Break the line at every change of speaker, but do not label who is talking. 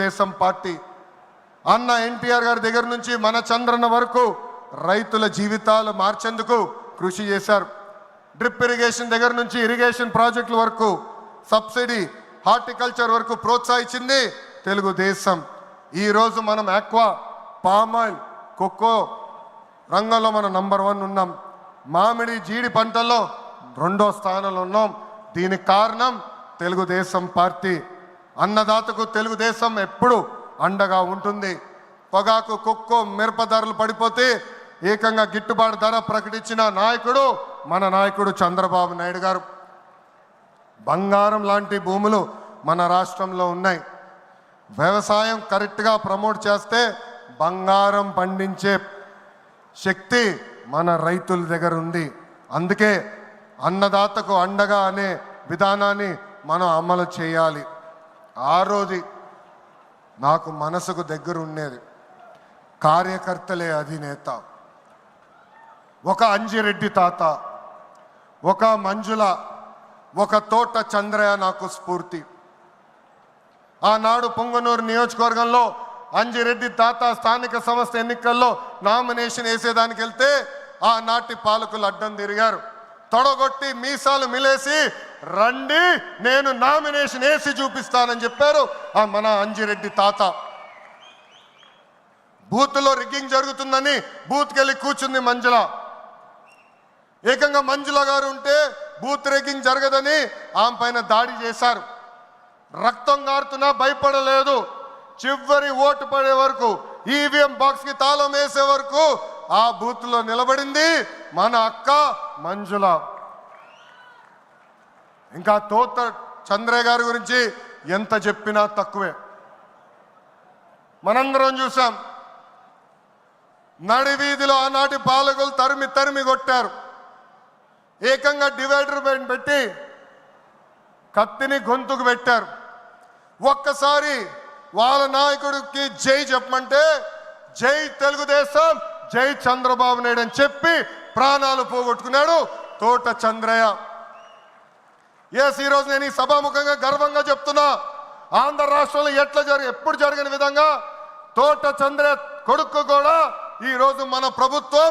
దేశం పార్టీ అన్న ఎన్టీఆర్ గారి దగ్గర నుంచి మన చంద్రన్న వరకు రైతుల జీవితాలు మార్చేందుకు కృషి చేశారు. డ్రిప్ ఇరిగేషన్ దగ్గర నుంచి ఇరిగేషన్ ప్రాజెక్టుల వరకు సబ్సిడీ హార్టికల్చర్ వరకు ప్రోత్సహించింది తెలుగుదేశం. ఈరోజు మనం ఆక్వా పామాయిల్ కోకో రంగంలో మనం నంబర్ 1 ఉన్నాం. మామిడి జీడి పంటల్లో 2వ స్థానంలో ఉన్నాం. దీనికి కారణం తెలుగుదేశం పార్టీ. అన్నదాతకు తెలుగుదేశం ఎప్పుడు అండగా ఉంటుంది. పొగాకు కొక్కో మిరప ధరలు పడిపోతే ఏకంగా గిట్టుబాటు ధర ప్రకటించిన నాయకుడు మన నాయకుడు చంద్రబాబు నాయుడు గారు. బంగారం లాంటి భూములు మన రాష్ట్రంలో ఉన్నాయి. వ్యవసాయం కరెక్ట్గా ప్రమోట్ చేస్తే బంగారం పండించే శక్తి మన రైతుల దగ్గర ఉంది. అందుకే అన్నదాతకు అండగా అనే విధానాన్ని మనం అమలు చేయాలి. ఆ రోజు నాకు మనసుకు దగ్గర ఉండేది కార్యకర్తలే అధినేత. ఒక అంజిరెడ్డి తాత, ఒక మంజుల, ఒక తోట చంద్రయ్య నాకు స్ఫూర్తి. ఆనాడు పొంగనూరు నియోజకవర్గంలో అంజిరెడ్డి తాత స్థానిక సంస్థ ఎన్నికల్లో నామినేషన్ వేసేదానికి వెళ్తే ఆనాటి పాలకులు అడ్డం తిరిగారు. తొడగొట్టి మీసాలు మిలేసి రండి నేను నామినేషన్ వేసి చూపిస్తానని చెప్పారు ఆ మన అంజిరెడ్డి తాత. బూత్లో రిగ్గింగ్ జరుగుతుందని బూత్కి వెళ్ళి కూర్చుంది మంజుల. ఏకంగా మంజుల గారు ఉంటే బూత్ రిగ్గింగ్ జరగదని ఆమె పైన దాడి చేశారు. రక్తం గారుతున్నా భయపడలేదు. చివరి ఓటు పడే వరకు ఈవీఎం బాక్స్కి తాళం వేసే వరకు ఆ బూత్లో నిలబడింది మన అక్క మంజుల. ఇంకా తోట చంద్రయ్య గారి గురించి ఎంత చెప్పినా తక్కువే. మనందరం చూసాం నడి వీధిలో ఆనాటి పాలకులు తరిమి తరిమి కొట్టారు. ఏకంగా డివైడర్ పెట్టి కత్తిని గొంతుకు పెట్టారు. ఒక్కసారి వాళ్ళ నాయకుడికి జై చెప్పమంటే జై తెలుగుదేశం, జై చంద్రబాబు నాయుడు అని చెప్పి ప్రాణాలు పోగొట్టుకున్నాడు తోట చంద్రయ్య. ఈరోజు నేను ఈ సభాముఖంగా గర్వంగా చెప్తున్నా, ఆంధ్ర రాష్ట్రంలో ఎప్పుడు జరగని విధంగా తోట చంద్రయ్య కొడుకు కూడా ఈరోజు మన ప్రభుత్వం